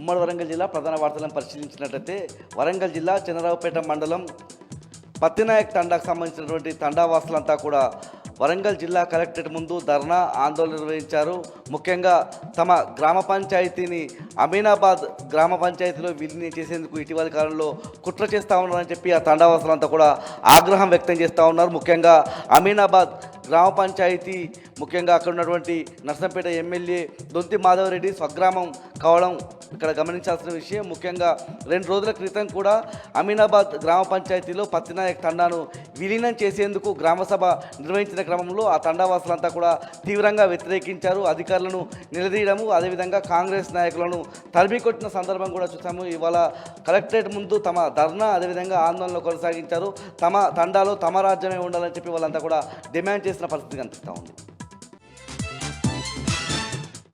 ఉమ్మడి వరంగల్ జిల్లా ప్రధాన వార్తలను పరిశీలించినట్లయితే వరంగల్ జిల్లా చంద్రరావుపేట మండలం పత్తినాయక్ తండాకు సంబంధించినటువంటి తండావాసులంతా కూడా వరంగల్ జిల్లా కలెక్టరేట్ ముందు ధర్నా ఆందోళన నిర్వహించారు. ముఖ్యంగా తమ గ్రామ పంచాయతీని అమీనాబాద్ గ్రామ పంచాయతీలో విలీనం చేసేందుకు ఇటీవలి కాలంలో కుట్ర చేస్తూ ఉన్నారని చెప్పి ఆ తండావాసులంతా కూడా ఆగ్రహం వ్యక్తం చేస్తూ ఉన్నారు. ముఖ్యంగా అమీనాబాద్ గ్రామ పంచాయతీ ముఖ్యంగా అక్కడ ఉన్నటువంటి నర్సంపేట ఎమ్మెల్యే దొంతి మాధవరెడ్డి స్వగ్రామం కావడం ఇక్కడ గమనించాల్సిన విషయం. ముఖ్యంగా 2 రోజుల క్రితం కూడా అమీనాబాద్ గ్రామ పంచాయతీలో పత్తినాయక్ తండాను విలీనం చేసేందుకు గ్రామసభ నిర్వహించిన క్రమంలో ఆ తండావాసులంతా కూడా తీవ్రంగా వ్యతిరేకించారు. అధికారులను నిలదీయడము, అదేవిధంగా కాంగ్రెస్ నాయకులను తరిమికొట్టిన సందర్భం కూడా చూసాము. ఇవాళ కలెక్టరేట్ ముందు తమ ధర్నా అదేవిధంగా ఆందోళన కొనసాగించారు. తమ తండాలో తమ రాజ్యమే ఉండాలని చెప్పి వాళ్ళంతా కూడా డిమాండ్ చేసిన పరిస్థితి కనిపిస్తూ ఉంది.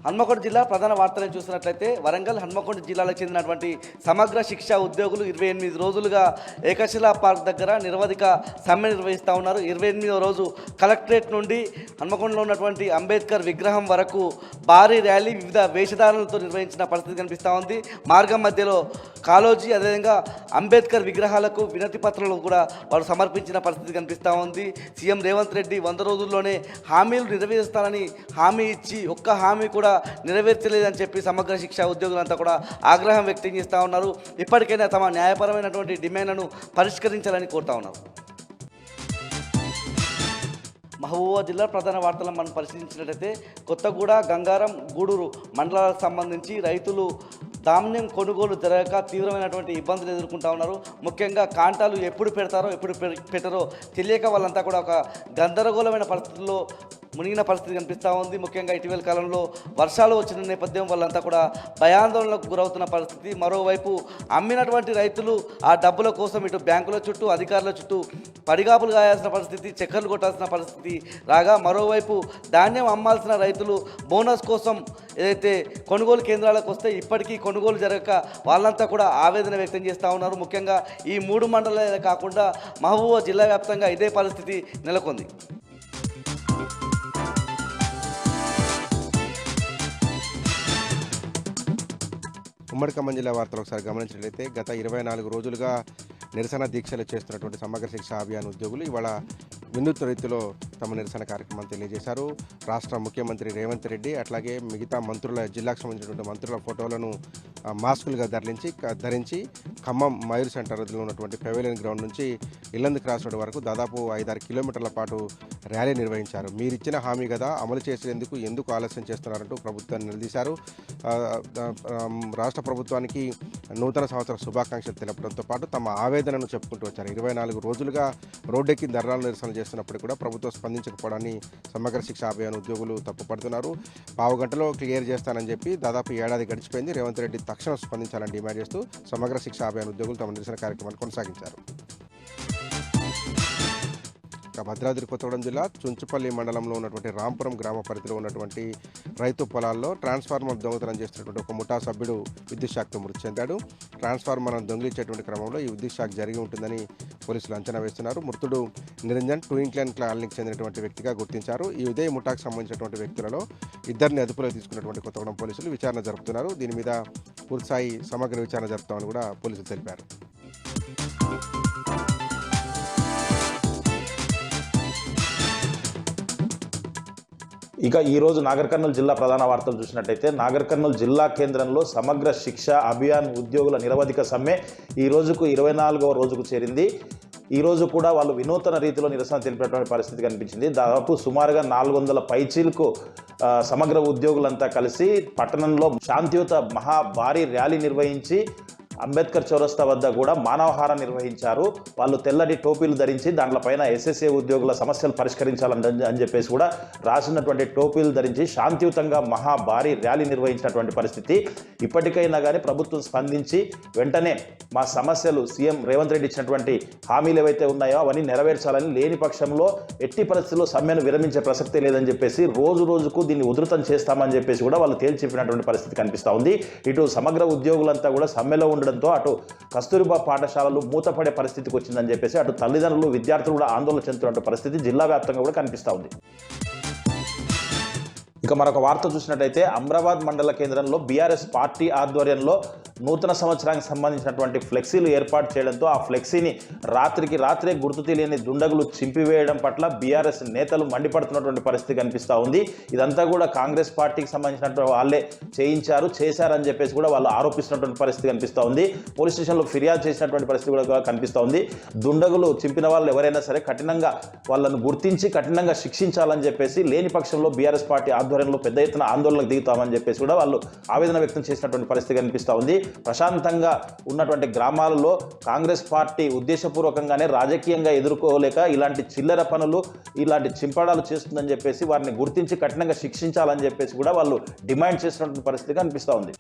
హన్మకొండ జిల్లా ప్రధాన వార్తలను చూసినట్లయితే వరంగల్ హన్మకొండ జిల్లాలకు చెందినటువంటి సమగ్ర శిక్ష ఉద్యోగులు 28 రోజులుగా ఏకశిలా పార్క్ దగ్గర నిరవధిక సమ్మె నిర్వహిస్తూ ఉన్నారు. 28వ రోజు కలెక్టరేట్ నుండి హన్మకొండలో ఉన్నటువంటి అంబేద్కర్ విగ్రహం వరకు భారీ ర్యాలీ వివిధ వేషధారణలతో నిర్వహించిన పరిస్థితి కనిపిస్తూ ఉంది. మార్గం మధ్యలో కాళోజీ అదేవిధంగా అంబేద్కర్ విగ్రహాలకు వినతి పత్రాలు కూడా వారు సమర్పించిన పరిస్థితి కనిపిస్తూ ఉంది. సీఎం రేవంత్ రెడ్డి 100 రోజుల్లోనే హామీలు నెరవేరుస్తానని హామీ ఇచ్చి ఒక్క హామీ కూడా నెరవేర్చలేదని చెప్పి సమగ్ర శిక్ష ఉద్యోగులంతా కూడా ఆగ్రహం వ్యక్తం చేస్తూ ఉన్నారు. ఇప్పటికైనా తమ న్యాయపరమైనటువంటి డిమాండ్లను పరిష్కరించాలని కోరుతా ఉన్నారు. మహబూబాబాద్ జిల్లా ప్రధాన వార్తలను మనం పరిశీలించినట్లయితే కొత్తగూడ, గంగారం, గూడూరు మండలాలకు సంబంధించి రైతులు ధాన్యం కొనుగోలు జరగక తీవ్రమైనటువంటి ఇబ్బందులు ఎదుర్కొంటూ ఉన్నారు. ముఖ్యంగా కాంటాలు ఎప్పుడు పెడతారో ఎప్పుడు పెట్టరో తెలియక వాళ్ళంతా కూడా ఒక గందరగోళమైన పరిస్థితుల్లో మునిగిన పరిస్థితి కనిపిస్తూ ఉంది. ముఖ్యంగా ఇటీవల కాలంలో వర్షాలు వచ్చిన నేపథ్యం వాళ్ళంతా కూడా భయాందోళనకు గురవుతున్న పరిస్థితి. మరోవైపు అమ్మినటువంటి రైతులు ఆ డబ్బుల కోసం ఇటు బ్యాంకుల చుట్టూ అధికారుల చుట్టూ పడిగాపులు కాయాల్సిన పరిస్థితి, చక్కర్లు కొట్టాల్సిన పరిస్థితి రాగా, మరోవైపు ధాన్యం అమ్మాల్సిన రైతులు బోనస్ కోసం ఏదైతే కొనుగోలు కేంద్రాలకు వస్తే ఇప్పటికీ కొనుగోలు జరగక వాళ్ళంతా కూడా ఆవేదన వ్యక్తం చేస్తూ ఉన్నారు. ముఖ్యంగా ఈ 3 మండలాలే కాకుండా మహబూబాబాద్ జిల్లా వ్యాప్తంగా ఇదే పరిస్థితి నెలకొంది. ఉమ్మడి ఖమ్మం జిల్లా వార్తలు ఒకసారి గమనించినట్లయితే గత 24 రోజులుగా నిరసన దీక్షలు చేస్తున్నటువంటి సమగ్ర శిక్ష అభియాన్ ఉద్యోగులు ఇవాళ వినూత్న రీతిలో తమ నిరసన కార్యక్రమం తెలియజేశారు. రాష్ట్ర ముఖ్యమంత్రి రేవంత్ రెడ్డి అట్లాగే మిగతా మంత్రుల జిల్లాకు సంబంధించినటువంటి మంత్రుల ఫోటోలను మాస్కులుగా ధరించి ఖమ్మం మయూర్ సెంటర్లో ఉన్నటువంటి పెవిలియన్ గ్రౌండ్ నుంచి ఇల్లందు క్రాస్ రోడ్ వరకు దాదాపు 5-6 కిలోమీటర్ల పాటు ర్యాలీ నిర్వహించారు. మీరిచ్చిన హామీ కదా అమలు చేసేందుకు ఎందుకు ఆలస్యం చేస్తున్నారంటూ ప్రభుత్వాన్ని నిలదీశారు. రాష్ట్ర ప్రభుత్వానికి నూతన సంవత్సర శుభాకాంక్షలు తెలపడంతో పాటు తమ ఆవేదనను చెప్పుకుంటూ వచ్చారు. 24 రోజులుగా రోడ్డెక్కి ధర్నాలు నిరసనలు చేస్తున్నప్పుడు కూడా ప్రభుత్వం స్పందించకపోవడాన్ని సమగ్ర శిక్ష అభియాన్ ఉద్యోగులు తప్పుపడుతున్నారు. పావు గంటలో క్లియర్ చేస్తానని చెప్పి దాదాపు ఏడాది గడిచిపోయింది. రేవంత్ రెడ్డి తక్షణం స్పందించాలని డిమాండ్ చేస్తూ సమగ్ర శిక్ష అభియాన్ ఉద్యోగులు తమ నిరసన కార్యక్రమాన్ని కొనసాగించారు. భద్రాద్రి కొత్తగూడెం జిల్లా చుంచుపల్లి మండలంలో ఉన్నటువంటి రాంపురం గ్రామ పరిధిలో ఉన్నటువంటి రైతు పొలాల్లో ట్రాన్స్ఫార్మర్ దొంగతనం చేస్తున్నటువంటి ఒక ముఠా సభ్యుడు విద్యుత్ షాక్తో మృతి చెందాడు. ట్రాన్స్ఫార్మర్ను దొంగిలించేటువంటి క్రమంలో ఈ విద్యుత్ షాక్ జరిగి ఉంటుందని పోలీసులు అంచనా వేస్తున్నారు. మృతుడు నిరంజన్ ట్వింక్లైన్ కాలనీకి చెందినటువంటి వ్యక్తిగా గుర్తించారు. ఈ ఉదయం ముఠాకు సంబంధించినటువంటి వ్యక్తులలో 2 అదుపులో తీసుకున్నటువంటి కొత్తగూడెం పోలీసులు విచారణ జరుపుతున్నారు. దీని మీద పూర్తిస్థాయి సమగ్ర విచారణ జరుపుతామని కూడా పోలీసులు తెలిపారు. ఇక ఈరోజు నాగర్ కర్నూలు జిల్లా ప్రధాన వార్తలు చూసినట్టయితే నాగర్ కర్నూలు జిల్లా కేంద్రంలో సమగ్ర శిక్ష అభియాన్ ఉద్యోగుల నిరవధిక సమ్మె ఈ రోజుకు 24వ రోజుకు చేరింది. ఈ రోజు కూడా వాళ్ళు వినూతన రీతిలో నిరసన తెలిపినటువంటి పరిస్థితి కనిపించింది. దాదాపు సుమారుగా 400 పైచీలకు సమగ్ర ఉద్యోగులంతా కలిసి పట్టణంలో శాంతియుత భారీ ర్యాలీ నిర్వహించి అంబేద్కర్ చౌరస్తా వద్ద కూడా మానవహారం నిర్వహించారు. వాళ్ళు తెల్లటి టోపీలు ధరించి దాంట్లపైన ఎస్ఎస్ఏ ఉద్యోగుల సమస్యలు పరిష్కరించాలని చెప్పేసి కూడా రాసినటువంటి టోపీలు ధరించి శాంతియుతంగా భారీ ర్యాలీ నిర్వహించినటువంటి పరిస్థితి. ఇప్పటికైనా కానీ ప్రభుత్వం స్పందించి వెంటనే మా సమస్యలు సీఎం రేవంత్ రెడ్డి ఇచ్చినటువంటి హామీలు ఏవైతే ఉన్నాయో అవన్నీ నెరవేర్చాలని, లేని పక్షంలో ఎట్టి పరిస్థితుల్లో సమ్మెను విరమించే ప్రసక్తే లేదని చెప్పేసి రోజు రోజుకు దీన్ని ఉధృతం చేస్తామని చెప్పేసి కూడా వాళ్ళు తేల్చి చెప్పినటువంటి పరిస్థితి కనిపిస్తూ ఉంది. ఇటు సమగ్ర ఉద్యోగులంతా కూడా సమ్మెలో ఉండడంతో అటు కస్తూరిబా పాఠశాలలు మూతపడే పరిస్థితికి వచ్చిందని చెప్పేసి అటు తల్లిదండ్రులు, విద్యార్థులు కూడా ఆందోళన చెందుతున్న పరిస్థితి జిల్లా వ్యాప్తంగా కూడా కనిపిస్తూ ఉంది. ఇక మరొక వార్త చూసినట్టయితే అమ్రాబాద్ మండల కేంద్రంలో బీఆర్ఎస్ పార్టీ ఆధ్వర్యంలో నూతన సంవత్సరానికి సంబంధించినటువంటి ఫ్లెక్సీలు ఏర్పాటు చేయడంతో ఆ ఫ్లెక్సీని రాత్రికి రాత్రే గుర్తు తెలియని దుండగులు చింపివేయడం పట్ల బీఆర్ఎస్ నేతలు మండిపడుతున్నటువంటి పరిస్థితి కనిపిస్తూ ఉంది. ఇదంతా కూడా కాంగ్రెస్ పార్టీకి సంబంధించినటువంటి వాళ్ళే చేశారని చెప్పేసి కూడా వాళ్ళు ఆరోపిస్తున్నటువంటి పరిస్థితి కనిపిస్తూ ఉంది. పోలీస్ స్టేషన్లో ఫిర్యాదు చేసినటువంటి పరిస్థితి కూడా కనిపిస్తూ ఉంది. దుండగులు చింపిన వాళ్ళు ఎవరైనా సరే కఠినంగా వాళ్ళను గుర్తించి కఠినంగా శిక్షించాలని చెప్పేసి, లేని పక్షంలో బీఆర్ఎస్ పార్టీ ఆధ్వర్యంలో పెద్ద ఎత్తున ఆందోళనకు దిగుతామని చెప్పేసి కూడా వాళ్ళు ఆవేదన వ్యక్తం చేసినటువంటి పరిస్థితి కనిపిస్తూ ఉంది. ప్రశాంతంగా ఉన్నటువంటి గ్రామాలలో కాంగ్రెస్ పార్టీ ఉద్దేశపూర్వకంగానే రాజకీయంగా ఎదుర్కోలేక ఇలాంటి చిల్లర పనులు, ఇలాంటి చింపడాలు చేస్తుందని చెప్పేసి వారిని గుర్తించి కఠినంగా శిక్షించాలని చెప్పేసి కూడా వాళ్ళు డిమాండ్ చేసినటువంటి పరిస్థితి కనిపిస్తూ ఉంది.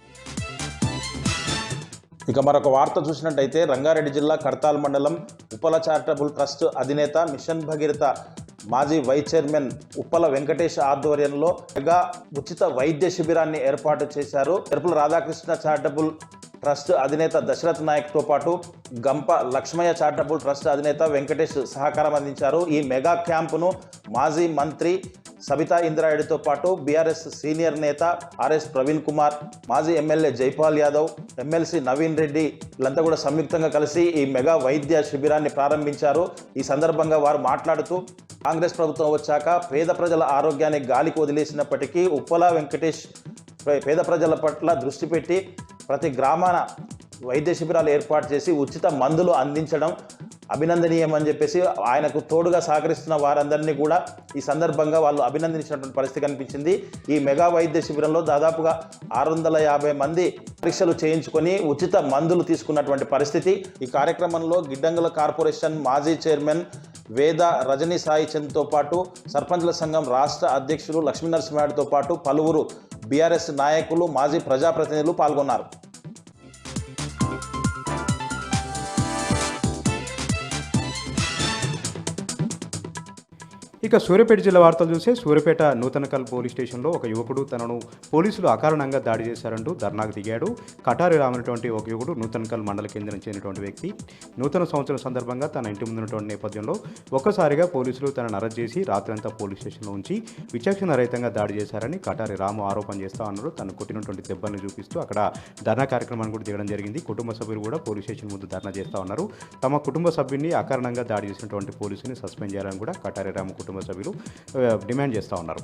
ఇక మరొక వార్త చూసినట్టయితే రంగారెడ్డి జిల్లా కడతాల్ మండలం ఉప్పల చారిటబుల్ ట్రస్ట్ అధినేత మిషన్ భగీరథ మాజీ వైస్ చైర్మన్ ఉప్పల వెంకటేష్ ఆధ్వర్యంలో మెగా ఉచిత వైద్య శిబిరాన్ని ఏర్పాటు చేశారు. తిరుపతి రాధాకృష్ణ చారిటబుల్ ట్రస్ట్ అధినేత దశరథ్ నాయక్తో పాటు గంప లక్ష్మయ్య చారిటబుల్ ట్రస్ట్ అధినేత వెంకటేష్ సహకారం అందించారు. ఈ మెగా క్యాంపును మాజీ మంత్రి సబితా ఇంద్రారెడ్డితో పాటు బీఆర్ఎస్ సీనియర్ నేత ఆర్ఎస్ ప్రవీణ్ కుమార్, మాజీ ఎమ్మెల్యే జైపాల్ యాదవ్, ఎమ్మెల్సీ నవీన్ రెడ్డి వీళ్ళంతా కూడా సంయుక్తంగా కలిసి ఈ మెగా వైద్య శిబిరాన్ని ప్రారంభించారు. ఈ సందర్భంగా వారు మాట్లాడుతూ కాంగ్రెస్ ప్రభుత్వం వచ్చాక పేద ప్రజల ఆరోగ్యాన్ని గాలికి వదిలేసినప్పటికీ ఉప్పల వెంకటేష్ పేద ప్రజల పట్ల దృష్టి పెట్టి ప్రతి గ్రామాన వైద్య శిబిరాలు ఏర్పాటు చేసి ఉచిత మందులు అందించడం అభినందనీయం అని చెప్పేసి ఆయనకు తోడుగా సహకరిస్తున్న వారందరినీ కూడా ఈ సందర్భంగా వాళ్ళు అభినందించినటువంటి పరిస్థితి కనిపించింది. ఈ మెగా వైద్య శిబిరంలో దాదాపుగా 650 మంది పరీక్షలు చేయించుకొని ఉచిత మందులు తీసుకున్నటువంటి పరిస్థితి. ఈ కార్యక్రమంలో గిడ్డంగుల కార్పొరేషన్ మాజీ చైర్మన్ వేద రజనీ సాయి చంద్తో పాటు సర్పంచ్ల సంఘం రాష్ట్ర అధ్యక్షులు లక్ష్మీనరసింహారెడ్డితో పాటు పలువురు బీఆర్ఎస్ నాయకులు, మాజీ ప్రజాప్రతినిధులు పాల్గొన్నారు. ఇక సూర్యాపేట జిల్లా వార్తలు చూస్తే సూర్యాపేట నూతనకల్ పోలీస్ స్టేషన్లో ఒక యువకుడు తనను పోలీసులు అకారణంగా దాడి చేశారంటూ ధర్నాకు దిగాడు. కటారి రామైనటువంటి ఒక యువకుడు నూతనకల్ మండల కేంద్రం చెందినటువంటి వ్యక్తి నూతన సంవత్సరం సందర్భంగా తన ఇంటి ముందున్నటువంటి నేపథ్యంలో ఒక్కసారిగా పోలీసులు తనను అరెస్ట్ చేసి రాత్రంతా పోలీస్ స్టేషన్లో ఉంచి విచక్షణ రహితంగా దాడి చేశారని కటారి రాము ఆరోపణ చేస్తా అన్నారు. తను కొట్టినటువంటి దెబ్బల్ని చూపిస్తూ అక్కడ ధర్నా కార్యక్రమాన్ని కూడా దిగడం జరిగింది. కుటుంబ సభ్యులు కూడా పోలీస్ స్టేషన్ ముందు ధర్నా చేస్తా ఉన్నారు. తమ కుటుంబ సభ్యుని అకారణంగా దాడి చేసినటువంటి పోలీసుని సస్పెండ్ చేయాలని కూడా కటారి రాము కుటుంబ సభ్యులు డిమాండ్ చేస్తూ ఉన్నారు.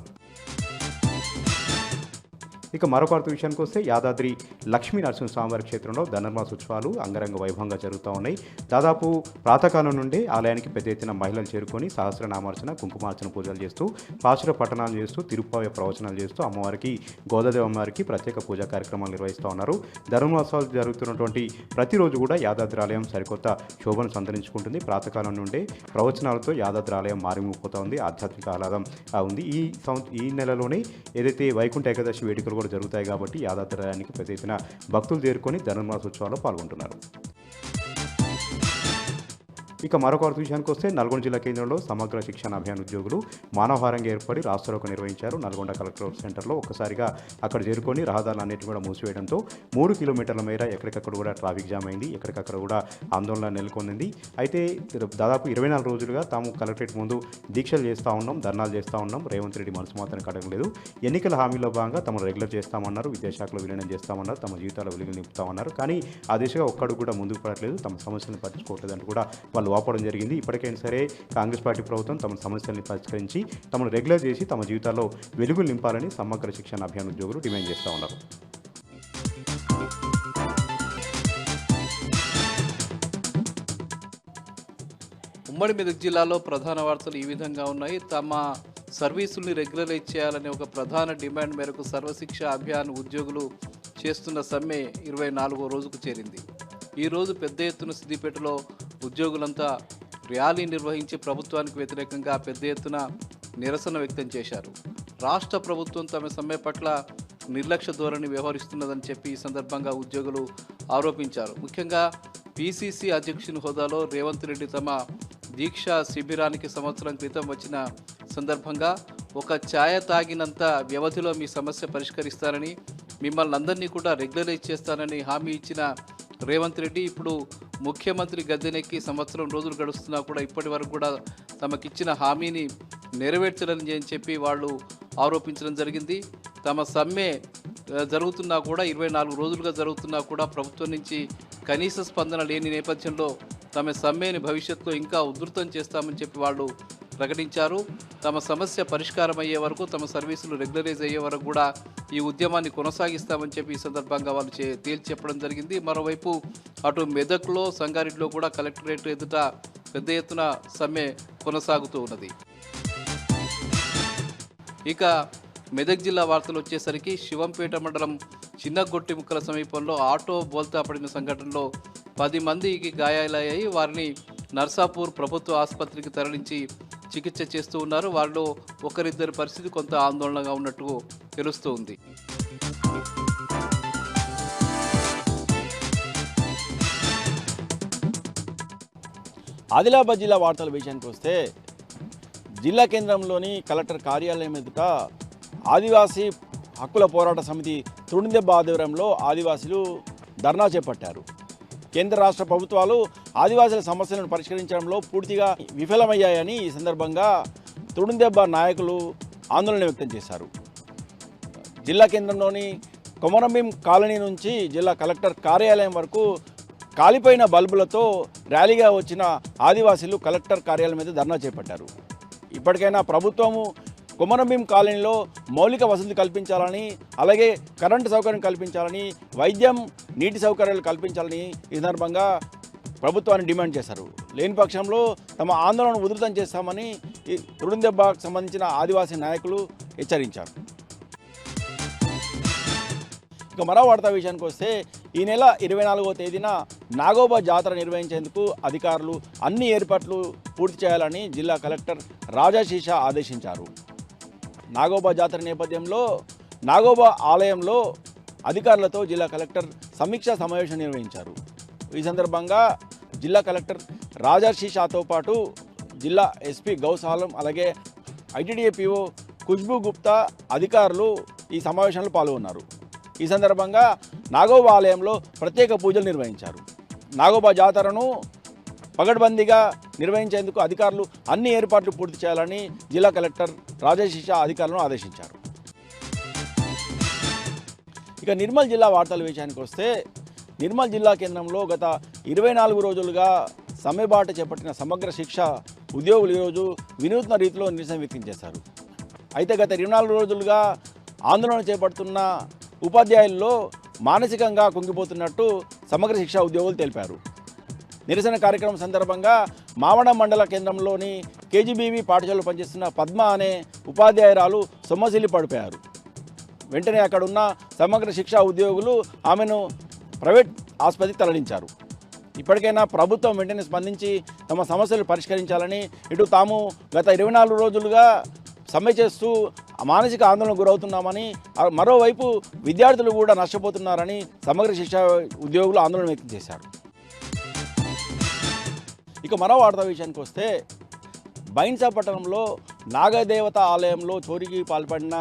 ఇక మరొక వార్త విషయానికి వస్తే యాదాద్రి లక్ష్మీ నరసింహస్వామివారి క్షేత్రంలో ధనుర్మాస ఉత్సవాలు అంగరంగ వైభవంగా జరుగుతూ ఉన్నాయి. దాదాపు ప్రాతకాలం నుండి ఆలయానికి పెద్ద ఎత్తున మహిళలు చేరుకొని సహస్రనామార్చన, కుంకుమార్చన పూజలు చేస్తూ, పాశుర పఠనాలు చేస్తూ, తిరుప్పాయ ప్రవచనాలు చేస్తూ అమ్మవారికి, గోదాదేవి అమ్మవారికి ప్రత్యేక పూజా కార్యక్రమాలు నిర్వహిస్తూ ఉన్నారు. ధనుర్మాసాలు జరుగుతున్నటువంటి ప్రతిరోజు కూడా యాదాద్రి ఆలయం సరికొత్త శోభను సంతరించుకుంటుంది. ప్రాతకాలం నుండే ప్రవచనాలతో యాదాద్రి ఆలయం మారిమోగిపోతూ ఉంది. ఆధ్యాత్మిక ఆహ్లాదం ఉంది. ఈ నెలలోనే ఏదైతే వైకుంఠ ఏకాదశి వేడుకలు కూడా జరుగుతాయి కాబట్టి యాదాద్రి ఆలయానికి పెద్ద ఎత్తున భక్తులు చేరుకొని ధనుర్మాసోత్సవాల్లో పాల్గొంటున్నారు. ఇక మరొక విషయానికి వస్తే నల్గొండ జిల్లా కేంద్రంలో సమగ్ర శిక్షణ అభియాన్ ఉద్యోగులు మానవహారంగా ఏర్పడి రాస్తారోకో నిర్వహించారు. నల్గొండ కలెక్టర్ సెంటర్లో ఒక్కసారిగా అక్కడ చేరుకొని రహదారులు అన్నింటినీ కూడా మూసివేయడంతో 3 కిలోమీటర్ల మేర ఎక్కడికక్కడ కూడా ట్రాఫిక్ జామ్ అయింది. ఎక్కడికక్కడ కూడా ఆందోళన నెలకొంది. అయితే దాదాపు 24 రోజులుగా తాము కలెక్టరేట్ ముందు దీక్షలు చేస్తూ ఉన్నాం, ధర్నాలు చేస్తూ ఉన్నాం. రేవంత్ రెడ్డి మనసు మాత్రం కడగలేదు. ఎన్నికల హామీలో భాగంగా తమను రెగ్యులర్ చేస్తామన్నారు, విద్యాశాఖలో విలీనం చేస్తామన్నారు, తమ జీవితాల వెలుగులు నింపుతామన్నారు. కానీ ఆ దిశగా ఒక్కడు కూడా ముందుకు పడట్లేదు, తమ సమస్యలను పట్టించుకోవట్లేదంటూ కూడా వాళ్ళు వాపోవడం జరిగింది. ఇప్పటికైనా సరే కాంగ్రెస్ పార్టీ ప్రభుత్వం తమ సమస్యల్ని పరిష్కరించి తమను రెగ్యులర్ చేసి తమ జీవితాల్లో వెలుగులు నింపాలని సమగ్ర శిక్షణ అభియాన్ ఉద్యోగులు డిమాండ్ చేస్తూ ఉన్నారు. ఉమ్మడి మెదక్ జిల్లాలో ప్రధాన వార్తలు ఈ విధంగా ఉన్నాయి. తమ సర్వీసుల్ని రెగ్యులరైజ్ చేయాలనే ఒక ప్రధాన డిమాండ్ మేరకు సర్వశిక్ష అభియాన్ ఉద్యోగులు చేస్తున్న సమ్మె 24వ రోజుకు చేరింది. ఈరోజు పెద్ద ఎత్తున సిద్దిపేటలో ఉద్యోగులంతా ర్యాలీ నిర్వహించి ప్రభుత్వానికి వ్యతిరేకంగా పెద్ద ఎత్తున నిరసన వ్యక్తం చేశారు. రాష్ట్ర ప్రభుత్వం తమ సమ్మె పట్ల నిర్లక్ష్య ధోరణి వ్యవహరిస్తున్నదని చెప్పి ఈ సందర్భంగా ఉద్యోగులు ఆరోపించారు. ముఖ్యంగా పిసిసి అధ్యక్షుని హోదాలో రేవంత్ రెడ్డి తమ దీక్షా శిబిరానికి సంవత్సరం క్రితం వచ్చిన సందర్భంగా ఒక ఛాయ తాగినంత వ్యవధిలో మీ సమస్య పరిష్కరిస్తారని, మిమ్మల్ని అందరినీ కూడా రెగ్యులరైజ్ చేస్తానని హామీ ఇచ్చిన రేవంత్ రెడ్డి ఇప్పుడు ముఖ్యమంత్రి గద్దెనెక్కి సంవత్సరం రోజులు గడుస్తున్నా కూడా ఇప్పటి వరకు కూడా తమకిచ్చిన హామీని నెరవేర్చలేని అని చెప్పి వాళ్ళు ఆరోపించడం జరిగింది. తమ సమ్మె జరుగుతున్నా కూడా 24 రోజులుగా జరుగుతున్నా కూడా ప్రభుత్వం నుంచి కనీస స్పందన లేని నేపథ్యంలో తమ సమ్మెని భవిష్యత్తులో ఇంకా ఉధృతం చేస్తామని చెప్పి వాళ్ళు ప్రకటించారు. తమ సమస్య పరిష్కారం అయ్యే వరకు, తమ సర్వీసులు రెగ్యులరైజ్ అయ్యే వరకు కూడా ఈ ఉద్యమాన్ని కొనసాగిస్తామని చెప్పి ఈ సందర్భంగా వాళ్ళు తేల్చి చెప్పడం జరిగింది. మరోవైపు అటు మెదక్లో, సంగారెడ్డిలో కూడా కలెక్టరేట్ ఎదుట పెద్ద ఎత్తున సమ్మె కొనసాగుతూ ఉన్నది. ఇక మెదక్ జిల్లా వార్తలు వచ్చేసరికి శివంపేట మండలం చిన్నగొట్టిముక్కల సమీపంలో ఆటో బోల్తా పడిన సంఘటనలో 10 మందికి గాయాలయ్యాయి. వారిని నర్సాపూర్ ప్రభుత్వ ఆసుపత్రికి తరలించి చికిత్స చేస్తూ ఉన్నారు. వారిలో ఒకరిద్దరి పరిస్థితి కొంత ఆందోళనగా ఉన్నట్టు తెలుస్తూ ఉంది. ఆదిలాబాద్ జిల్లా వార్తల విషయానికి వస్తే జిల్లా కేంద్రంలోని కలెక్టర్ కార్యాలయం ఎదుట ఆదివాసీ హక్కుల పోరాట సమితి తుడుందెబ్బ ఆధ్వర్యంలో ఆదివాసీలు ధర్నా చేపట్టారు. కేంద్ర రాష్ట్ర ప్రభుత్వాలు ఆదివాసీల సమస్యలను పరిష్కరించడంలో పూర్తిగా విఫలమయ్యాయని ఈ సందర్భంగా తుడుందెబ్బ నాయకులు ఆందోళన వ్యక్తం చేశారు. జిల్లా కేంద్రంలోని కొమరంభీం కాలనీ నుంచి జిల్లా కలెక్టర్ కార్యాలయం వరకు కాలిపోయిన బల్బులతో ర్యాలీగా వచ్చిన ఆదివాసీలు కలెక్టర్ కార్యాలయం మీద ధర్నా చేపట్టారు. ఇప్పటికైనా ప్రభుత్వము కొమరంభీం కాలనీలో మౌలిక వసతులు కల్పించాలని, అలాగే కరెంటు సౌకర్యం కల్పించాలని, వైద్యం, నీటి సౌకర్యాలు కల్పించాలని ఈ సందర్భంగా ప్రభుత్వాన్ని డిమాండ్ చేశారు. లేని పక్షంలో తమ ఆందోళన ఉధృతం చేస్తామని ఈ తుడుందెబ్బకు సంబంధించిన ఆదివాసీ నాయకులు హెచ్చరించారు. ఇక మరో వార్తా విషయానికి వస్తే ఈ నెల 24వ తేదీన నాగోబా జాతర నిర్వహించేందుకు అధికారులు అన్ని ఏర్పాట్లు పూర్తి చేయాలని జిల్లా కలెక్టర్ రాజాశీష ఆదేశించారు. నాగోబా జాతర నేపథ్యంలో నాగోబా ఆలయంలో అధికారులతో జిల్లా కలెక్టర్ సమీక్షా సమావేశం నిర్వహించారు. ఈ సందర్భంగా జిల్లా కలెక్టర్ రాజాశీషాతో పాటు జిల్లా ఎస్పీ గౌసాలం, అలాగే ఐటీడీఏ పీఓ ఖుష్బూ గుప్తా అధికారులు ఈ సమావేశంలో పాల్గొన్నారు. ఈ సందర్భంగా నాగోబా ఆలయంలో ప్రత్యేక పూజలు నిర్వహించారు. నాగోబా జాతరను పగడ్బందీగా నిర్వహించేందుకు అధికారులు అన్ని ఏర్పాట్లు పూర్తి చేయాలని జిల్లా కలెక్టర్ రాజశేష అధికారులను ఆదేశించారు. ఇక నిర్మల్ జిల్లా వార్తల విషయానికి వస్తే నిర్మల్ జిల్లా కేంద్రంలో గత 24 రోజులుగా సమ్మెబాట చేపట్టిన సమగ్ర శిక్ష ఉద్యోగులు ఈరోజు వినూత్న రీతిలో నిరసన వ్యక్తం చేశారు. అయితే గత 24 రోజులుగా ఆందోళన చేపడుతున్న ఉపాధ్యాయుల్లో మానసికంగా కుంగిపోతున్నట్టు సమగ్ర శిక్ష ఉద్యోగులు తెలిపారు. నిరసన కార్యక్రమం సందర్భంగా మావడం మండల కేంద్రంలోని కేజీబీవీ పాఠశాలలో పనిచేస్తున్న పద్మ అనే ఉపాధ్యాయురాలు సొమ్మసిల్లి పడిపోయారు. వెంటనే అక్కడున్న సమగ్ర శిక్ష ఉద్యోగులు ఆమెను ప్రైవేట్ ఆసుపత్రికి తరలించారు. ఇప్పటికైనా ప్రభుత్వం వెంటనే స్పందించి తమ సమస్యలు పరిష్కరించాలని, ఇటు తాము గత 24 రోజులుగా సమ్మె చేస్తూ మానసిక ఆందోళనకు గురవుతున్నామని, మరోవైపు విద్యార్థులు కూడా నష్టపోతున్నారని సమగ్ర శిక్ష ఉద్యోగులు ఆందోళన వ్యక్తం చేశారు. ఇక మరో వార్తా విషయానికి వస్తే బైన్సా పట్టణంలో నాగదేవత ఆలయంలో చోరీకి పాల్పడిన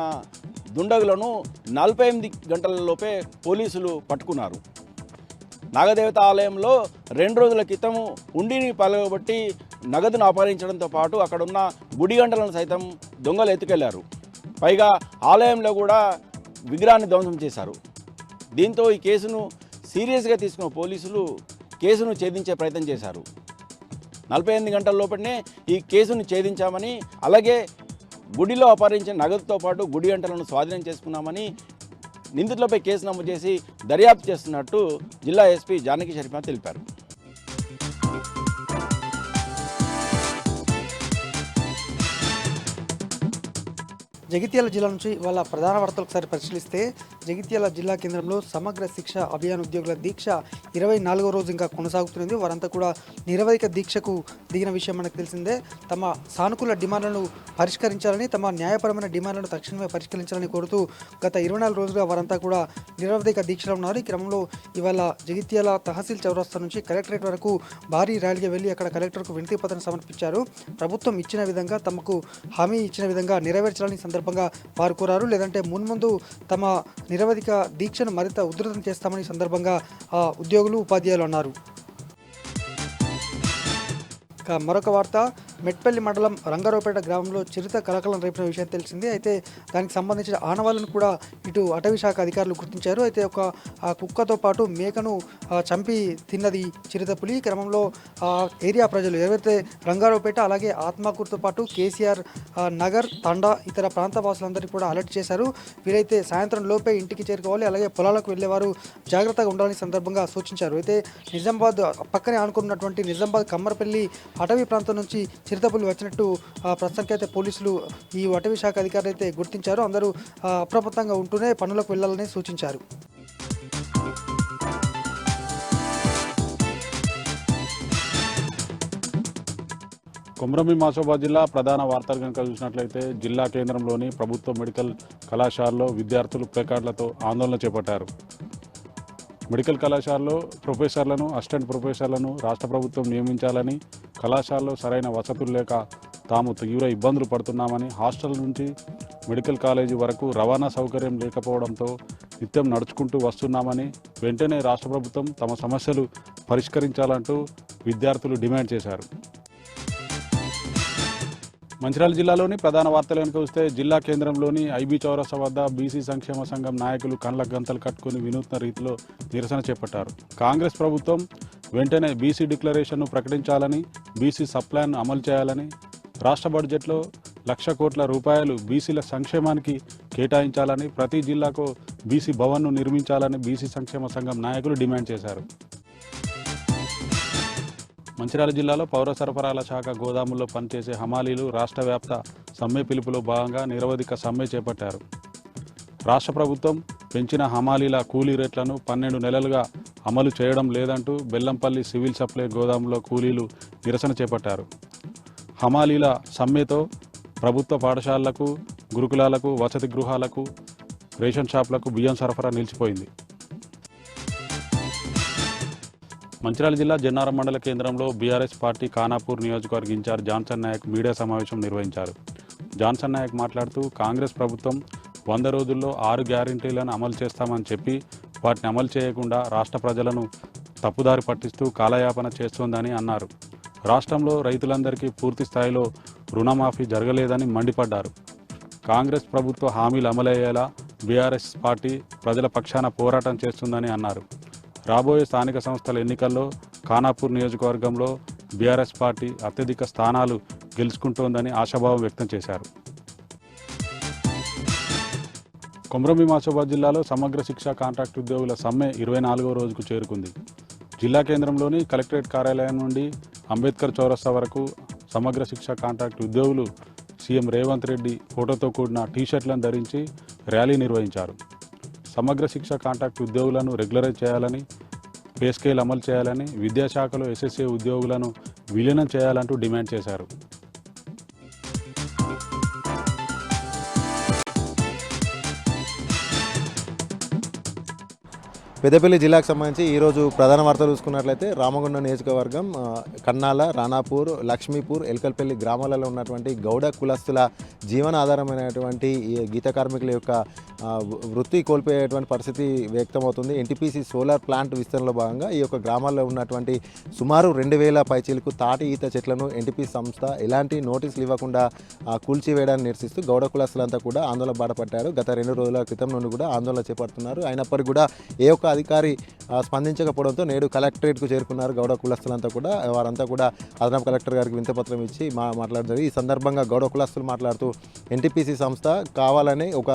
దుండగులను 48 గంటలలోపే పోలీసులు పట్టుకున్నారు. నాగదేవత ఆలయంలో 2 రోజుల క్రితం ఉండిని పలగబట్టి నగదును అపహరించడంతో పాటు అక్కడున్న గుడి గంటలను సైతం దొంగలు ఎత్తుకెళ్లారు. పైగా ఆలయంలో కూడా విగ్రహాన్ని ధ్వంసం చేశారు. దీంతో ఈ కేసును సీరియస్గా తీసుకున్న పోలీసులు కేసును ఛేదించే ప్రయత్నం చేశారు. 48 గంటల లోపలనే ఈ కేసును ఛేదించామని, అలాగే గుడిలో అపహరించిన నగదుతో పాటు గుడి గంటలను స్వాధీనం చేసుకున్నామని, నిందితులపై కేసు నమోదు చేసి దర్యాప్తు చేస్తున్నట్టు జిల్లా ఎస్పీ జానకి షరీఫా తెలిపారు. జగిత్యాల జిల్లా నుంచి వాళ్ళ ప్రధాన వార్తలు ఒకసారి పరిశీలిస్తే జగిత్యాల జిల్లా కేంద్రంలో సమగ్ర శిక్ష అభియాన్ ఉద్యోగుల దీక్ష 24వ రోజు ఇంకా కొనసాగుతున్నది. వారంతా కూడా నిరవధిక దీక్షకు దిగిన విషయం మనకు తెలిసిందే. తమ సానుకూల డిమాండ్లను పరిష్కరించాలని, తమ న్యాయపరమైన డిమాండ్లను తక్షణమే పరిష్కరించాలని కోరుతూ గత 24 రోజులుగా వారంతా కూడా నిరవధిక దీక్షలో ఉన్నారు. ఈ క్రమంలో ఇవాళ జగిత్యాల తహసీల్ చౌరస్తా నుంచి కలెక్టరేట్ వరకు భారీ ర్యాలీగా వెళ్ళి అక్కడ కలెక్టర్కు వినతి పత్రం సమర్పించారు. ప్రభుత్వం ఇచ్చిన విధంగా, తమకు హామీ ఇచ్చిన విధంగా నెరవేర్చాలని సందర్భంగా వారు కోరారు. లేదంటే మున్ముందు తమ నిరవధిక దీక్షను మరింత ఉధృతం చేస్తామని సందర్భంగా ఉద్యోగులు, ఉపాధ్యాయులు అన్నారు. మరొక వార్త, మెట్పల్లి మండలం రంగారావుపేట గ్రామంలో చిరుత కలకలం రేపిన విషయం తెలిసింది. అయితే దానికి సంబంధించిన ఆనవాళ్ళను కూడా ఇటు అటవీ శాఖ అధికారులు గుర్తించారు. అయితే ఒక కుక్కతో పాటు మేకను చంపి తిన్నది చిరుతపులి. ఈ క్రమంలో ఏరియా ప్రజలు ఎవరైతే రంగారావుపేట అలాగే ఆత్మకూరుతో పాటు కేసీఆర్ నగర్ తండా ఇతర ప్రాంత వాసులందరికీ కూడా అలర్ట్ చేశారు. వీరైతే సాయంత్రం లోపే ఇంటికి చేరుకోవాలి, అలాగే పొలాలకు వెళ్ళేవారు జాగ్రత్తగా ఉండాలని సందర్భంగా సూచించారు. అయితే నిజామాబాద్ పక్కనే ఆనుకున్నటువంటి నిజామాబాద్ కమ్మరపల్లి అటవీ ప్రాంతం నుంచి చిరుతపులి వచ్చినట్టు ప్రస్తుతానికి అయితే పోలీసులు ఈ అటవీ శాఖ అధికారులు అయితే గుర్తించారు. అందరూ అప్రమత్తంగా ఉంటూనే పనులకు వెళ్లాలని సూచించారు. కొమరంభీం ఆసిఫాబాద్ జిల్లా ప్రధాన వార్తలు కనుక చూసినట్లయితే జిల్లా కేంద్రంలోని ప్రభుత్వ మెడికల్ కళాశాలలో విద్యార్థులు ప్లేకార్డులతో ఆందోళన చేపట్టారు. మెడికల్ కళాశాలలో ప్రొఫెసర్లను, అసిస్టెంట్ ప్రొఫెసర్లను రాష్ట్ర ప్రభుత్వం నియమించాలని, కళాశాలలో సరైన వసతులు లేక తాము తీవ్ర ఇబ్బందులు పడుతున్నామని, హాస్టల్ నుంచి మెడికల్ కాలేజీ వరకు రవాణా సౌకర్యం లేకపోవడంతో నిత్యం నడుచుకుంటూ వస్తున్నామని, వెంటనే రాష్ట్ర ప్రభుత్వం తమ సమస్యలు పరిష్కరించాలంటూ విద్యార్థులు డిమాండ్ చేశారు. మంచిర్యాల జిల్లాలోని ప్రధాన వార్తలు కనుక వస్తే జిల్లా కేంద్రంలోని ఐబీ చౌరస్తా వద్ద బీసీ సంక్షేమ సంఘం నాయకులు కండ్ల గంతలు కట్టుకుని వినూత్న రీతిలో నిరసన చేపట్టారు. కాంగ్రెస్ ప్రభుత్వం వెంటనే బీసీ డిక్లరేషన్ను ప్రకటించాలని, బీసీ సప్లాన్ను అమలు చేయాలని, రాష్ట్ర బడ్జెట్లో 1,00,000 కోట్ల రూపాయలు బీసీల సంక్షేమానికి కేటాయించాలని, ప్రతి జిల్లాకు బీసీ భవన్ను నిర్మించాలని బీసీ సంక్షేమ సంఘం నాయకులు డిమాండ్ చేశారు. మంచిర్యాల జిల్లాలో పౌర సరఫరాల శాఖ గోదాముల్లో పనిచేసే హమాలీలు రాష్ట్ర వ్యాప్త సమ్మె పిలుపులో భాగంగా నిరవధిక సమ్మె చేపట్టారు. రాష్ట్ర ప్రభుత్వం పెంచిన హమాలీల కూలీ రేట్లను 12 నెలలుగా అమలు చేయడం లేదంటూ బెల్లంపల్లి సివిల్ సప్లై గోదాములో కూలీలు నిరసన చేపట్టారు. హమాలీల సమ్మెతో ప్రభుత్వ పాఠశాలలకు, గురుకులాలకు, వసతి గృహాలకు, రేషన్ షాపులకు బియ్యం సరఫరా నిలిచిపోయింది. మంచిర్యాల జిల్లా జన్నారం మండల కేంద్రంలో బీఆర్ఎస్ పార్టీ ఖానాపూర్ నియోజకవర్గ ఇన్ఛార్జ్ జాన్సన్ నాయక్ మీడియా సమావేశం నిర్వహించారు. జాన్సన్ నాయక్ మాట్లాడుతూ కాంగ్రెస్ ప్రభుత్వం 100 రోజుల్లో 6 గ్యారెంటీలను అమలు చేస్తామని చెప్పి వాటిని అమలు చేయకుండా రాష్ట్ర ప్రజలను తప్పుదారి పట్టిస్తూ కాలయాపన చేస్తోందని అన్నారు. రాష్ట్రంలో రైతులందరికీ పూర్తి స్థాయిలో రుణమాఫీ జరగలేదని మండిపడ్డారు. కాంగ్రెస్ ప్రభుత్వ హామీలు అమలయ్యేలా బీఆర్ఎస్ పార్టీ ప్రజల పక్షాన పోరాటం చేస్తుందని అన్నారు. రాబోయే స్థానిక సంస్థల ఎన్నికల్లో ఖానాపూర్ నియోజకవర్గంలో బీఆర్ఎస్ పార్టీ అత్యధిక స్థానాలు గెలుచుకుంటోందని ఆశాభావం వ్యక్తం చేశారు. కొమరంభీం ఆసిఫాబాద్ జిల్లాలో సమగ్ర శిక్ష కాంట్రాక్ట్ ఉద్యోగుల సమ్మె 24వ రోజుకు చేరుకుంది. జిల్లా కేంద్రంలోని కలెక్టరేట్ కార్యాలయం నుండి అంబేద్కర్ చౌరస్తా వరకు సమగ్ర శిక్ష కాంట్రాక్ట్ ఉద్యోగులు సీఎం రేవంత్ రెడ్డి ఫోటోతో కూడిన టీషర్ట్లను ధరించి ర్యాలీ నిర్వహించారు. సమగ్ర శిక్ష కాంట్రాక్ట్ ఉద్యోగులను రెగ్యులరైజ్ చేయాలని, పే స్కేల్ అమలు చేయాలని, విద్యాశాఖలో ఎస్ఎస్ఏ ఉద్యోగులను విలీనం చేయాలంటూ డిమాండ్ చేశారు. పెద్దపల్లి జిల్లాకు సంబంధించి ఈరోజు ప్రధాన వార్తలు చూసుకున్నట్లయితే రామగుండం నియోజకవర్గం కన్నాల, రాణాపూర్, లక్ష్మీపూర్, ఎల్కల్పల్లి గ్రామాలలో ఉన్నటువంటి గౌడ కులస్తుల జీవనాధారమైనటువంటి గీత కార్మికుల యొక్క వృత్తి కోల్పోయేటువంటి పరిస్థితి వ్యక్తమవుతుంది. ఎన్టీపీసీ సోలార్ ప్లాంట్ విస్తరణలో భాగంగా ఈ యొక్క గ్రామాల్లో ఉన్నటువంటి సుమారు 2,000 పైచీలకు తాటి ఈత చెట్లను ఎన్టీపీసీ సంస్థ ఎలాంటి నోటీసులు ఇవ్వకుండా కూల్చివేయడాన్ని నిరసిస్తూ గౌడ కులస్తులంతా కూడా ఆందోళన బాటపట్టారు. గత 2 రోజుల క్రితం నుండి కూడా ఆందోళన చేపడుతున్నారు. అయినప్పటికీ కూడా ఏ ఒక్క అధికారి స్పందించకపోవడంతో నేడు కలెక్టరేట్కు చేరుకున్నారు గౌడ కులస్తులంతా కూడా. వారంతా కూడా అదనపు కలెక్టర్ గారికి వింతపత్రం ఇచ్చి మాట్లాడారు. ఈ సందర్భంగా గౌడ కులస్తులు మాట్లాడుతూ ఎన్టీపీసీ సంస్థ కావాలని ఒక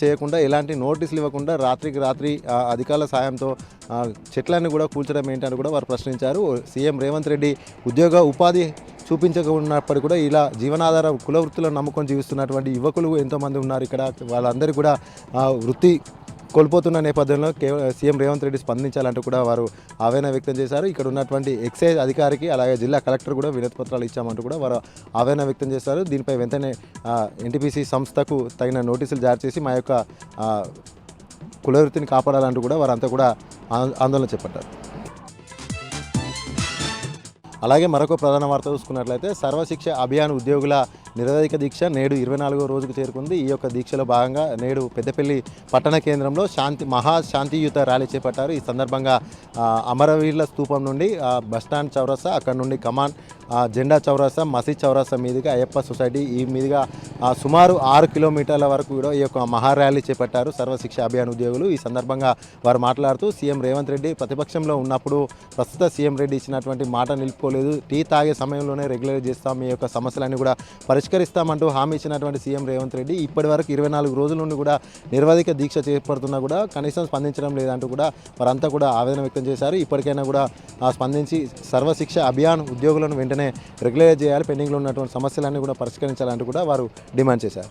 చేయకుండా ఎలాంటి నోటీసులు ఇవ్వకుండా రాత్రికి రాత్రి అధికారుల సాయంతో చెట్లన్నీ కూడా కూల్చడం ఏంటని కూడా వారు ప్రశ్నించారు. సీఎం రేవంత్ రెడ్డి ఉపాధి చూపించకున్నప్పటికీ కూడా ఇలా జీవనాధార కుల వృత్తులను నమ్ముకొని జీవిస్తున్నటువంటి యువకులు ఎంతోమంది ఉన్నారు ఇక్కడ. వాళ్ళందరూ కూడా వృత్తి కోల్పోతున్న నేపథ్యంలో సీఎం రేవంత్ రెడ్డి స్పందించాలంటూ కూడా వారు ఆవేదన వ్యక్తం చేశారు. ఇక్కడ ఉన్నటువంటి ఎక్సైజ్ అధికారికి అలాగే జిల్లా కలెక్టర్ కూడా వినతి పత్రాలు ఇచ్చామంటూ కూడా వారు ఆవేదన వ్యక్తం చేశారు. దీనిపై వెంటనే ఎన్టీపీసీ సంస్థకు తగిన నోటీసులు జారీ చేసి మా యొక్క కులవృత్తిని కాపాడాలంటూ కూడా వారంతా కూడా ఆందోళన చేపట్టారు. అలాగే మరొక ప్రధాన వార్త చూసుకున్నట్లయితే సర్వశిక్ష అభియాన్ ఉద్యోగుల నిరవధిక దీక్ష నేడు 24వ రోజుకు చేరుకుంది. ఈ యొక్క దీక్షలో భాగంగా నేడు పెద్దపల్లి పట్టణ కేంద్రంలో మహాశాంతియుత ర్యాలీ చేపట్టారు. ఈ సందర్భంగా అమరవీరుల స్తూపం నుండి బస్టాండ్ చౌరస్తా, అక్కడ నుండి కమాన్ జెండా చౌరస్తా, మసీద్ చౌరస్తా మీదుగా అయ్యప్ప సొసైటీ ఈ మీదుగా సుమారు 6 కిలోమీటర్ల వరకు కూడా ఈ యొక్క మహా ర్యాలీ చేపట్టారు సర్వశిక్ష అభియాన్ ఉద్యోగులు. ఈ సందర్భంగా వారు మాట్లాడుతూ సీఎం రేవంత్ రెడ్డి ప్రతిపక్షంలో ఉన్నప్పుడు ప్రస్తుత సీఎం రెడ్డి ఇచ్చినటువంటి మాట నిలుపుకోలేదు, టీ తాగే సమయంలోనే రెగ్యులర్ చేస్తాం, మీ యొక్క సమస్యలన్నీ కూడా పరిష్కరిస్తామంటూ హామీ ఇచ్చినటువంటి సీఎం రేవంత్ రెడ్డి ఇప్పటి వరకు 24 రోజుల నుండి కూడా నిరవధిక దీక్ష చేపడుతున్నా కూడా కనీసం స్పందించడం లేదంటూ కూడా వారంతా కూడా ఆవేదన వ్యక్తం చేశారు. ఇప్పటికైనా కూడా స్పందించి సర్వశిక్ష అభియాన్ ఉద్యోగులను వెంటనే రెగ్యులర్ చేయాలి, పెండింగ్లో ఉన్నటువంటి సమస్యలన్నీ కూడా పరిష్కరించాలంటూ కూడా వారు డిమాండ్ చేశారు.